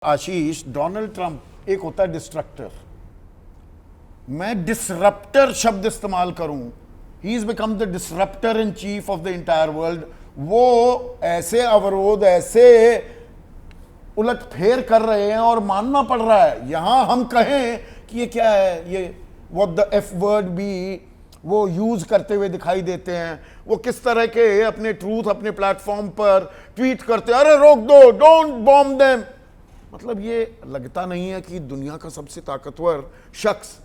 आशीष, Donald Trump एक होता है डिस्ट्रक्टर, मैं डिसरप्टर शब्द इस्तेमाल करूं, he is become the disruptor in chief of the entire world. वो ऐसे अवरोध, ऐसे उलट फेर कर रहे हैं और मानना पड़ रहा है। यहां हम कहें कि ये क्या है, ये व्हाट द एफ वर्ड भी वो यूज करते हुए दिखाई देते हैं। वो किस तरह के अपने ट्रूथ अपने प्लेटफॉर्म पर ट्वीट करते हैं, अरे रोक दो, डोंट बॉम्ब देम। मतलब ये लगता नहीं है कि दुनिया का सबसे ताकतवर शख्स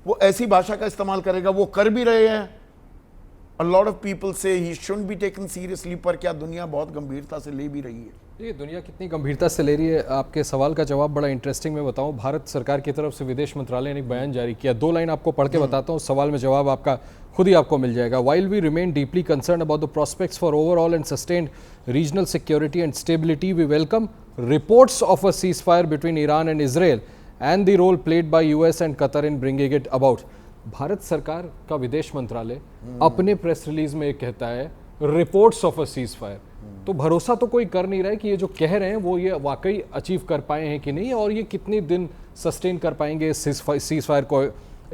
वो ऐसी भाषा का इस्तेमाल करेगा। वो कर भी रहे हैं। A lot of people say he shouldn't be taken seriously, पर क्या दुनिया बहुत गंभीरता से ले भी रही है? ये दुनिया कितनी गंभीरता से ले रही है, आपके सवाल का जवाब बड़ा इंटरेस्टिंग मैं बताऊं। भारत सरकार की तरफ से विदेश मंत्रालय ने एक बयान जारी किया, 2 लाइन आपको पढ़ के बताता हूं, सवाल में जवाब आपका खुद ही आपको मिल जाएगा। While we remain deeply concerned about the prospects for overall and sustained regional security and stability, we welcome reports of a ceasefire between Iran and Israel and the role played by US and Qatar in bringing it about. Bharat सरकार का विदेश मंत्रालय अपने press release में एक कहता है reports of a cease fire. तो भरोसा तो कोई कर नहीं रहा है कि ये जो कह रहे हैं वो ये वाकई अचीव कर पाए हैं कि नहीं, और ये कितने दिन सस्टेन कर पाएंगे सीज फायर को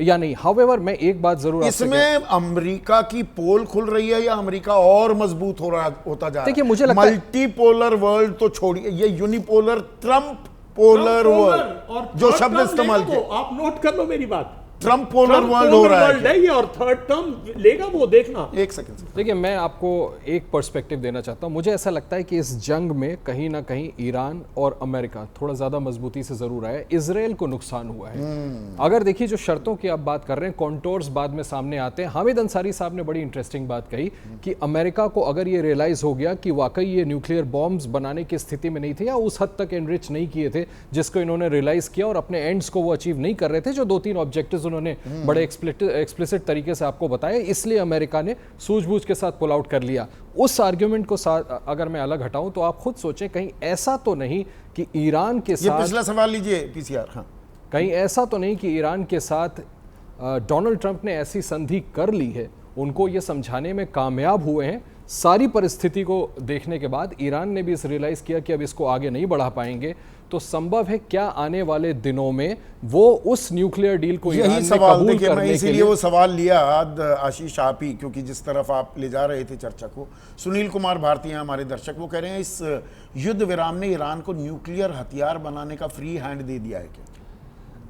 या नहीं। हाउएवर मैं एक बात जरूर, इसमें अमेरिका की पोल खुल रही है या अमेरिका और मजबूत होता जा रहा है? देखिए मुझे लगता है मल्टीपोलर वर्ल्ड तो छोड़िए, ये यूनिपोलर ट्रम्प पोलर वर्ल्ड जो शब्द इस्तेमाल किया, आप नोट कर लो मेरी बात। ट्रम्प पोलर वर्ल्ड हो रहा है ये, और थर्ड टर्म लेगा वो, देखना। एक सेकंड। देखिए मैं आपको एक पर्सपेक्टिव देना चाहता हूं। मुझे ऐसा लगता है कि इस जंग में कहीं ना कहीं ईरान और अमेरिका थोड़ा ज्यादा मजबूती से जरूर आया, इजराइल को नुकसान हुआ है। अगर देखिए जो शर्तों की आप बात कर रहे हैं, कॉन्टोर्स बाद में सामने आते हैं। हामिद अंसारी साहब ने बड़ी इंटरेस्टिंग बात कही कि अमेरिका को अगर ये रियलाइज हो गया कि वाकई ये न्यूक्लियर बॉम्ब्स बनाने की स्थिति में नहीं थे या उस हद तक एनरिच नहीं किए थे जिसको इन्होंने रियलाइज किया, और अपने एंड्स को वो अचीव नहीं कर रहे थे, जो 2-3 ऑब्जेक्टिव्स उन्होंने बड़े एक्सप्लिसिट तरीके से आपको बताया, इसलिए अमेरिका ने सूझबूझ के साथ पुल आउट कर लिया। उस आर्ग्यूमेंट को अगर मैं अलग हटाऊं तो आप खुद सोचें, कहीं ऐसा तो नहीं कि ईरान के साथ, ये पिछला सवाल लीजिए पीसीआर, हाँ, कहीं ऐसा तो नहीं कि ईरान के साथ डोनाल्ड ट्रंप ने ऐसी संधि कर ली है, उनको ये समझाने में कामयाब हुए हैं सारी परिस्थिति को देखने के बाद, ईरान ने भी इस रियलाइज किया कि अब इसको आगे नहीं बढ़ा पाएंगे, तो संभव है क्या आने वाले दिनों में वो उस न्यूक्लियर डील को ईरान ने कबूल करने के लिए। वो सवाल लिया आशीष आप ही, क्योंकि जिस तरफ आप ले जा रहे थे चर्चा को, सुनील कुमार भारती हैं हमारे दर्शक, वो कह रहे हैं इस युद्ध विराम ने ईरान को न्यूक्लियर हथियार बनाने का फ्री हैंड दे दिया है क्या?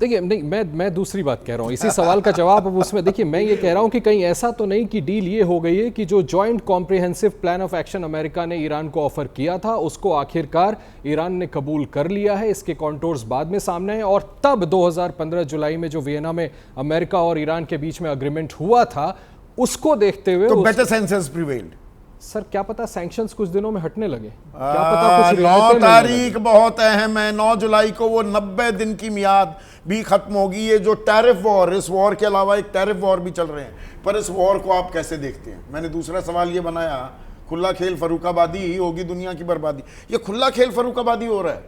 देखिए नहीं, मैं दूसरी बात कह रहा हूँ, इसी सवाल का जवाब अब उसमें देखिए, मैं ये कह रहा हूँ कि कहीं ऐसा तो नहीं कि डील ये हो गई है कि जो joint comprehensive plan of action America ने ईरान को ऑफर किया था उसको आखिरकार ईरान ने कबूल कर लिया है, इसके कॉन्टोर्स बाद में सामने हैं, और तब 2015 जुलाई में जो वियना में अमेरिका और ईरान के बीच में अग्रीमेंट हुआ था उसको देखते हुए तो बेटर सेंसेस प्रिवेल्ड। सर क्या पता सैंक्शंस कुछ दिनों में हटने लगे, क्या पता कुछ 9 तारीख बहुत अहम है, 9 जुलाई को वो 90 दिन की मियाद भी खत्म होगी। ये जो टैरिफ वॉर, इस वॉर के अलावा एक टैरिफ वॉर भी चल रहे हैं, पर इस वॉर को आप कैसे देखते हैं? मैंने दूसरा सवाल ये बनाया, खुला खेल फर्रुखाबादी ही होगी दुनिया की बर्बादी, ये खुला खेल फर्रुखाबादी हो रहा है।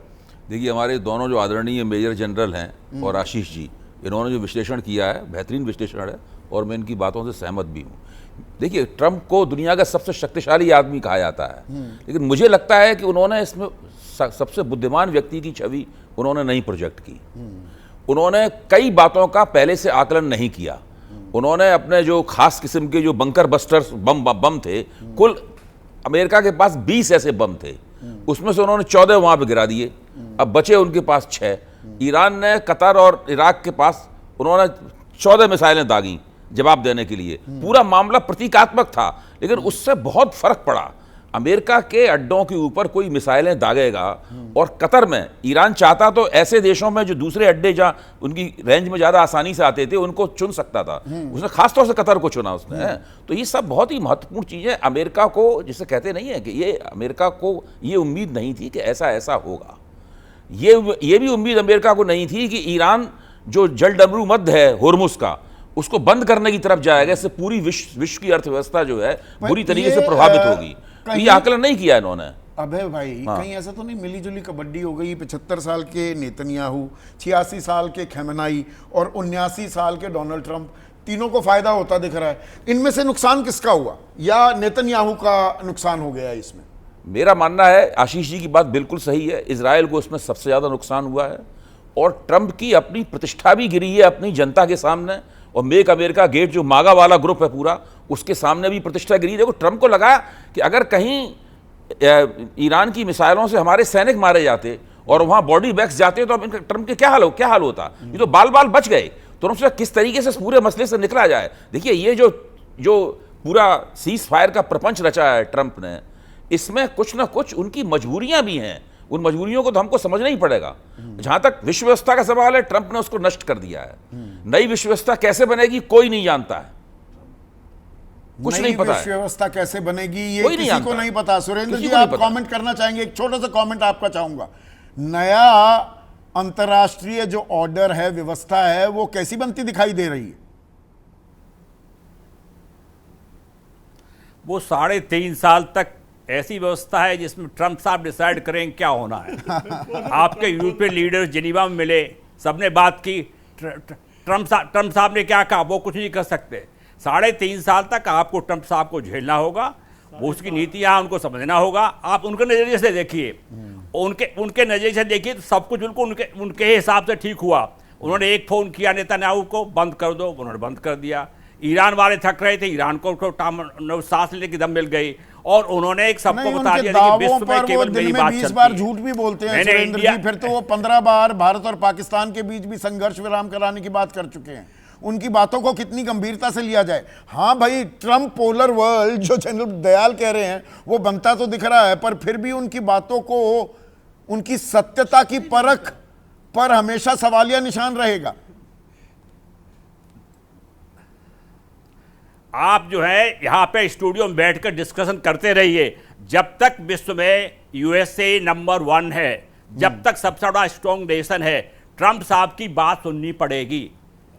देखिए हमारे दोनों जो आदरणीय मेजर जनरल हैं और आशीष जी, इन्होंने जो विश्लेषण किया है बेहतरीन विश्लेषण है और मैं इनकी बातों से सहमत भी हूँ। देखिए ट्रंप को दुनिया का सबसे शक्तिशाली आदमी कहा जाता है, लेकिन मुझे लगता है कि उन्होंने इसमें सबसे बुद्धिमान व्यक्ति की छवि उन्होंने नहीं प्रोजेक्ट की। उन्होंने कई बातों का पहले से आकलन नहीं किया। उन्होंने अपने जो खास किस्म के जो बंकर बस्टर्स बम थे, कुल अमेरिका के पास 20 ऐसे बम थे, उसमें से उन्होंने 14 वहां पे गिरा दिए, अब बचे उनके पास 6। ईरान ने कतर और इराक के पास उन्होंने 14 मिसाइलें दागी जवाब देने के लिए। पूरा मामला प्रतीकात्मक था, लेकिन उससे बहुत फर्क पड़ा। अमेरिका के अड्डों के ऊपर कोई मिसाइलें दागेगा, और कतर में ईरान चाहता तो ऐसे देशों में जो दूसरे अड्डे जहां उनकी रेंज में ज्यादा आसानी से आते थे उनको चुन सकता था, उसने खासतौर से कतर को चुना उसने। तो ये सब बहुत ही महत्वपूर्ण चीजें अमेरिका को, जिसे कहते नहीं है कि ये अमेरिका को ये उम्मीद नहीं थी कि ऐसा ऐसा होगा। ये भी उम्मीद अमेरिका को नहीं थी कि ईरान जो जलडमरू मध्य है होर्मुज का, उसको बंद करने की तरफ जाएगा, इससे पूरी विश्व की अर्थव्यवस्था जो है बुरी तरीके से प्रभावित होगी। तो ये आकलन नहीं किया इन्होंने। अबे भाई कहीं ऐसा तो नहीं मिली जुली कबड्डी हो गई? 75 साल के नेतन्याहू, 86 साल के खेमेनाई और 79 साल के डोनाल्ड ट्रंप, तीनों को फायदा होता दिख रहा है। इनमें से नुकसान किसका हुआ? या नेतन्याहू का नुकसान हो गया इसमें? मेरा मानना है आशीष जी की बात बिल्कुल सही है, इजराइल को इसमें सबसे ज़्यादा नुकसान हुआ है और ट्रंप की अपनी प्रतिष्ठा भी गिरी है अपनी जनता के सामने, और मेक अमेरिका गेट जो मागा वाला ग्रुप है पूरा, उसके सामने भी प्रतिष्ठा गिरी। देखो ट्रंप को लगा कि अगर कहीं ईरान की मिसाइलों से हमारे सैनिक मारे जाते और वहाँ बॉडी बैग्स जाते तो अब ट्रंप के क्या हाल होता, ये तो बाल बाल बच गए। तो उन्होंने सोचा किस तरीके से इस पूरे मसले से निकला जाए। देखिए ये जो पूरा सीज फायर का प्रपंच रचा है ट्रंप ने, इसमें कुछ ना कुछ उनकी मजबूरियां भी हैं, उन मजबूरियों को तो हमको समझना ही पड़ेगा। जहां तक विश्व व्यवस्था का सवाल है, ट्रंप ने उसको नष्ट कर दिया है। नई विश्व व्यवस्था कैसे बनेगी कोई नहीं जानता है, कुछ नहीं पता विश्व है। व्यवस्था कैसे बनेगी ये कोई नहीं किसी को जानता। नहीं पता। सुरेंद्र किसी जी को नहीं आप पता। कमेंट करना चाहेंगे? एक छोटा सा कमेंट आपका चाहूंगा। नया अंतर्राष्ट्रीय जो ऑर्डर है, व्यवस्था है, वो कैसी बनती दिखाई दे रही है? वो 3.5 साल तक ऐसी व्यवस्था है जिसमें ट्रंप साहब डिसाइड करें क्या होना है। आपके यूरोपियन लीडर्स जिनीवा में मिले, सबने बात की, ट्रंप साहब ने क्या कहा, वो कुछ नहीं कर सकते। 3.5 साल तक आपको ट्रंप साहब को झेलना होगा, वो उसकी नीतियां उनको समझना होगा। आप उनके नजरिए से देखिए, उनके नजरिए से देखिए तो सब कुछ उनके हिसाब से ठीक हुआ। उन्होंने एक फोन किया नेतन्याहू को, बंद कर दो, उन्होंने बंद कर दिया। ईरान वाले थक रहे थे, ईरान को सांस लेने की दम मिल गई, और उन्होंने एक सबको बता दिया कि विश्व में केवल मेरी बात 20 चलती बार है। झूठ भी बोलते हैं मैंने सुरेंद्र जी, फिर तो वो 15 बार भारत और पाकिस्तान के बीच भी संघर्ष विराम कराने की बात कर चुके हैं। उनकी बातों को कितनी गंभीरता से लिया जाए? हाँ भाई, ट्रंप पोलर वर्ल्ड जो जनरल दयाल कह रहे हैं वो बनता तो दिख रहा है, पर फिर भी उनकी बातों को, उनकी सत्यता की परख पर हमेशा सवालिया निशान रहेगा। आप जो है यहाँ पे स्टूडियो में बैठकर डिस्कशन करते रहिए। जब तक विश्व में यूएसए नंबर 1 है, जब तक सबसे बड़ा स्ट्रॉन्ग नेशन है, ट्रंप साहब की बात सुननी पड़ेगी।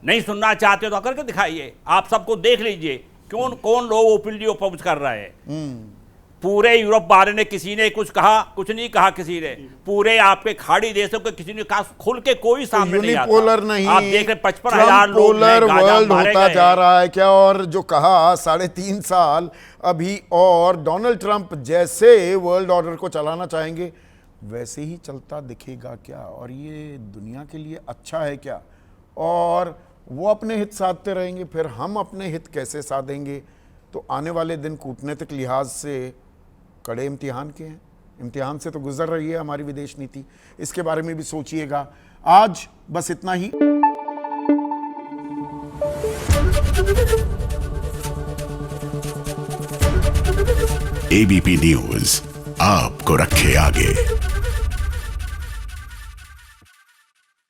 नहीं सुनना चाहते तो करके दिखाइए, आप सबको देख लीजिए कौन लोग ओपनली अपोज कर रहे हैं। पूरे यूरोप वाले ने, किसी ने कुछ कहा, कुछ नहीं कहा किसी ने। पूरे आपके खाड़ी देशों के किसी ने कहा, खुल के कोई सामने नहीं आता। यूनिपोलर नहीं, आप देख रहे 55,000 लोग पोलर वर्ल्ड होता गए। जा रहा है क्या? और जो कहा 3.5 साल अभी, और डोनाल्ड ट्रंप जैसे वर्ल्ड ऑर्डर को चलाना चाहेंगे वैसे ही चलता दिखेगा क्या? और ये दुनिया के लिए अच्छा है क्या? और वो अपने हित साधते रहेंगे, फिर हम अपने हित कैसे साधेंगे? तो आने वाले दिन कूटनीतिक लिहाज से कड़े इम्तिहान के हैं। इम्तिहान से तो गुजर रही है हमारी विदेश नीति, इसके बारे में भी सोचिएगा। आज बस इतना ही। एबीपी न्यूज आपको रखे आगे।